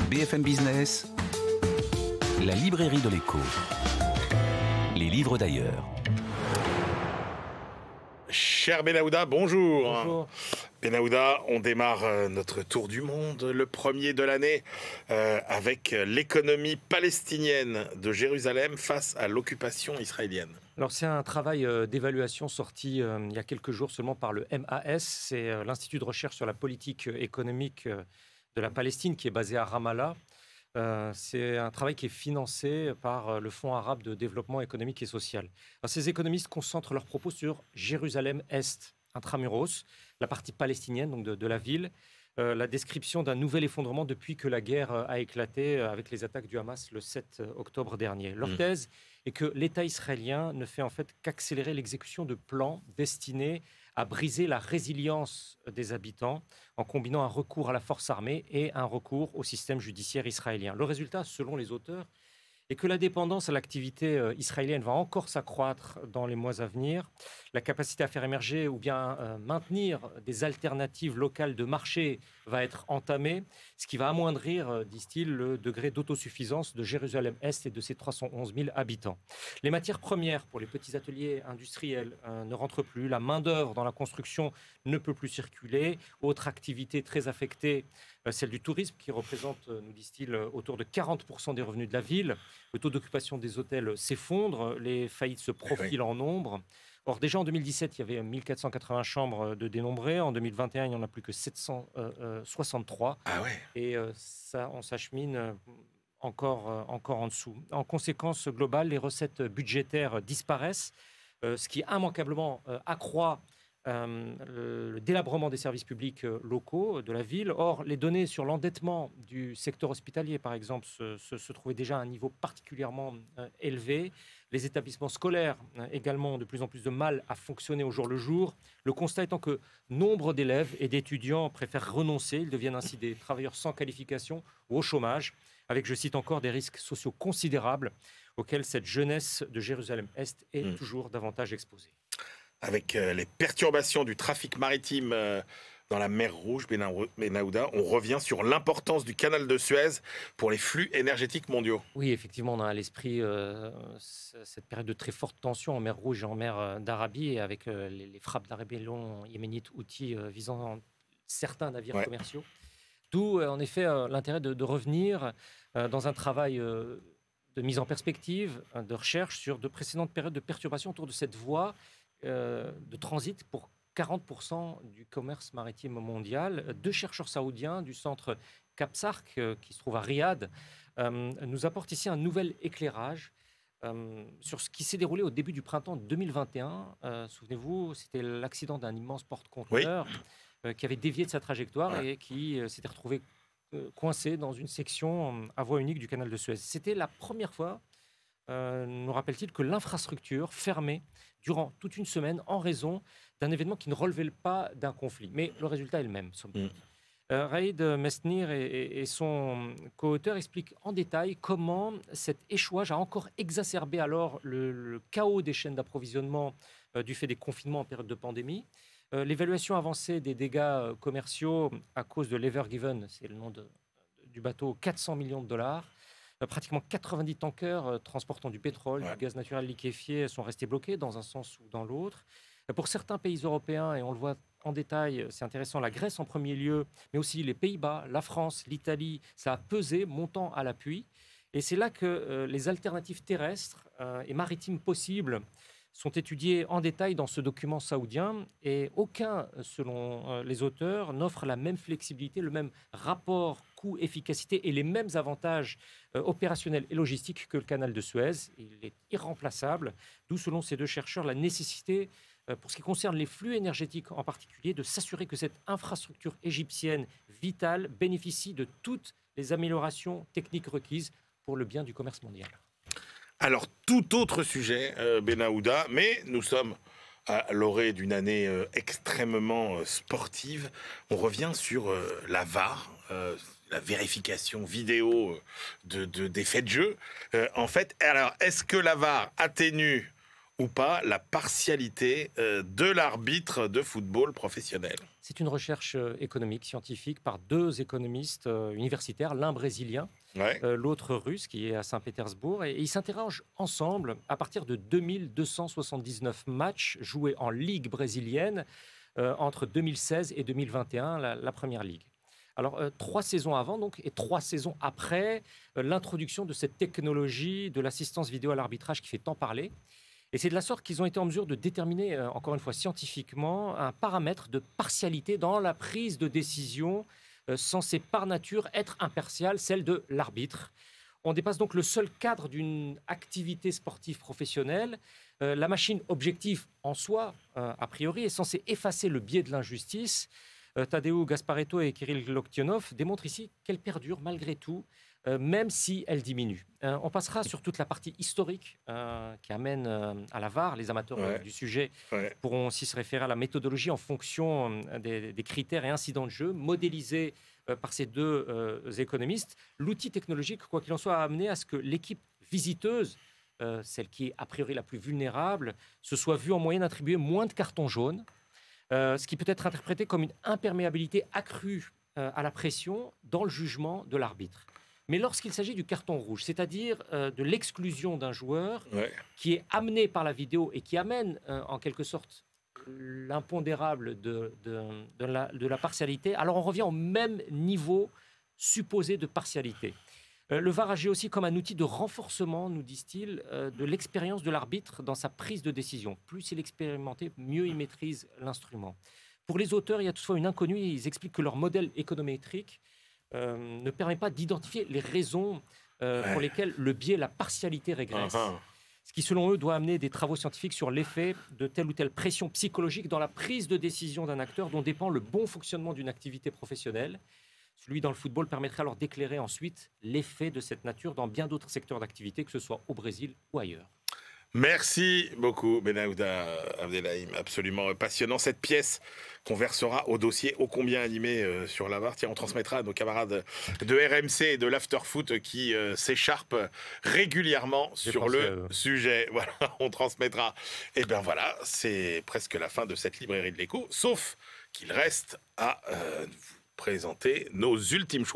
BFM Business, la librairie de l'écho. Les livres d'ailleurs. Cher Benaouda, bonjour. Bonjour. Benaouda, on démarre notre tour du monde, le premier de l'année, avec l'économie palestinienne de Jérusalem face à l'occupation israélienne. Alors c'est un travail d'évaluation sorti il y a quelques jours seulement par le MAS, c'est l'Institut de recherche sur la politique économique de la Palestine qui est basé à Ramallah. C'est un travail qui est financé par le Fonds arabe de développement économique et social. Alors, ces économistes concentrent leurs propos sur Jérusalem-Est, intramuros, la partie palestinienne donc de la ville, la description d'un nouvel effondrement depuis que la guerre a éclaté avec les attaques du Hamas le 7 octobre dernier. Leur thèse est que l'État israélien ne fait en fait qu'accélérer l'exécution de plans destinés à briser la résilience des habitants en combinant un recours à la force armée et un recours au système judiciaire israélien. Le résultat, selon les auteurs, est que la dépendance à l'activité israélienne va encore s'accroître dans les mois à venir. La capacité à faire émerger ou bien maintenir des alternatives locales de marché va être entamée, ce qui va amoindrir, disent-ils, le degré d'autosuffisance de Jérusalem-Est et de ses 311 000 habitants. Les matières premières pour les petits ateliers industriels ne rentrent plus. La main-d'œuvre dans la construction ne peut plus circuler. Autre activité très affectée, celle du tourisme, qui représente, nous disent-ils, autour de 40% des revenus de la ville. Le taux d'occupation des hôtels s'effondre, les faillites se profilent en nombre. Or, déjà en 2017, il y avait 1480 chambres de dénombrées. En 2021, il n'y en a plus que 763. Ah ouais. Et ça, on s'achemine encore en dessous. En conséquence globale, les recettes budgétaires disparaissent, ce qui immanquablement accroît le délabrement des services publics locaux de la ville. Or, les données sur l'endettement du secteur hospitalier, par exemple, se trouvaient déjà à un niveau particulièrement élevé. Les établissements scolaires également ont de plus en plus de mal à fonctionner au jour le jour. Le constat étant que nombre d'élèves et d'étudiants préfèrent renoncer. Ils deviennent ainsi des travailleurs sans qualification ou au chômage, avec, je cite encore, des risques sociaux considérables auxquels cette jeunesse de Jérusalem-Est est toujours davantage exposée. Avec les perturbations du trafic maritime dans la mer Rouge, Benaouda, on revient sur l'importance du canal de Suez pour les flux énergétiques mondiaux. Oui, effectivement, on a à l'esprit cette période de très forte tension en mer Rouge et en mer d'Arabie, et avec les frappes d'arabes yéménites Houthis visant certains navires commerciaux. D'où, en effet, l'intérêt de revenir dans un travail de mise en perspective, de recherche sur de précédentes périodes de perturbation autour de cette voie de transit pour 40% du commerce maritime mondial. Deux chercheurs saoudiens du centre Capsarc, qui se trouve à Riyad, nous apportent ici un nouvel éclairage sur ce qui s'est déroulé au début du printemps 2021. Souvenez-vous, c'était l'accident d'un immense porte-conteneur qui avait dévié de sa trajectoire et qui s'était retrouvé coincé dans une section à voie unique du canal de Suez. C'était la première fois, nous rappelle-t-il, que l'infrastructure fermait durant toute une semaine en raison d'un événement qui ne relevait pas d'un conflit. Mais le résultat est le même, somme toute. Raïd Mesnir et son co-auteur expliquent en détail comment cet échouage a encore exacerbé alors le chaos des chaînes d'approvisionnement du fait des confinements en période de pandémie. L'évaluation avancée des dégâts commerciaux à cause de l'Ever Given, c'est le nom du bateau, 400 millions de dollars. Pratiquement 90 tankers transportant du pétrole, du gaz naturel liquéfié sont restés bloqués dans un sens ou dans l'autre. Pour certains pays européens, et on le voit en détail, c'est intéressant, la Grèce en premier lieu, mais aussi les Pays-Bas, la France, l'Italie, ça a pesé, montant à l'appui. Et c'est là que les alternatives terrestres et maritimes possibles sont étudiées en détail dans ce document saoudien, et aucun, selon les auteurs, n'offre la même flexibilité, le même rapport coût-efficacité et les mêmes avantages opérationnels et logistiques que le canal de Suez. Il est irremplaçable, d'où, selon ces deux chercheurs, la nécessité, pour ce qui concerne les flux énergétiques en particulier, de s'assurer que cette infrastructure égyptienne vitale bénéficie de toutes les améliorations techniques requises pour le bien du commerce mondial. Alors, tout autre sujet, Benaouda, mais nous sommes à l'orée d'une année extrêmement sportive. On revient sur la VAR, la vérification vidéo des faits de jeu. En fait, alors, est-ce que la VAR atténue ou pas la partialité de l'arbitre de football professionnel? C'est une recherche économique, scientifique, par deux économistes universitaires, l'un brésilien, Ouais, l'autre russe, qui est à Saint-Pétersbourg. Et ils s'interrogent ensemble à partir de 2279 matchs joués en Ligue brésilienne entre 2016 et 2021, la première ligue. Alors, 3 saisons avant donc, et 3 saisons après l'introduction de cette technologie de l'assistance vidéo à l'arbitrage qui fait tant parler. Et c'est de la sorte qu'ils ont été en mesure de déterminer, encore une fois scientifiquement, un paramètre de partialité dans la prise de décision censée par nature être impartiale, celle de l'arbitre. On dépasse donc le seul cadre d'une activité sportive professionnelle. La machine objective en soi, a priori, est censée effacer le biais de l'injustice. Tadeu Gasparetto et Kirill Loktionov démontrent ici qu'elle perdure malgré tout, même si elle diminue. On passera sur toute la partie historique qui amène à la VAR. Les amateurs ouais, du sujet ouais. pourront aussi se référer à la méthodologie en fonction des critères et incidents de jeu modélisés par ces deux économistes. L'outil technologique, quoi qu'il en soit, a amené à ce que l'équipe visiteuse, celle qui est a priori la plus vulnérable, se soit vue en moyenne attribuer moins de cartons jaunes, ce qui peut être interprété comme une imperméabilité accrue à la pression dans le jugement de l'arbitre. Mais lorsqu'il s'agit du carton rouge, c'est-à-dire de l'exclusion d'un joueur Ouais. qui est amené par la vidéo et qui amène en quelque sorte l'impondérable de la partialité, alors on revient au même niveau supposé de partialité. Le VAR agit aussi comme un outil de renforcement, nous disent-ils, de l'expérience de l'arbitre dans sa prise de décision. Plus il est expérimenté, mieux il maîtrise l'instrument. Pour les auteurs, il y a toutefois une inconnue. Ils expliquent que leur modèle économétrique ne permet pas d'identifier les raisons pour lesquelles le biais, la partialité régresse. Ce qui, selon eux, doit amener des travaux scientifiques sur l'effet de telle ou telle pression psychologique dans la prise de décision d'un acteur dont dépend le bon fonctionnement d'une activité professionnelle. Celui dans le football permettrait alors d'éclairer ensuite l'effet de cette nature dans bien d'autres secteurs d'activité, que ce soit au Brésil ou ailleurs. Merci beaucoup, Benaouda Abdelhaim. Absolument passionnant. Cette pièce qu'on versera au dossier ô combien animé sur la VAR. Tiens, on transmettra à nos camarades de RMC et de l'Afterfoot qui s'écharpent régulièrement sur le sujet. Voilà, on transmettra. Et bien voilà, c'est presque la fin de cette librairie de l'écho, sauf qu'il reste à vous présenter nos ultimes choix.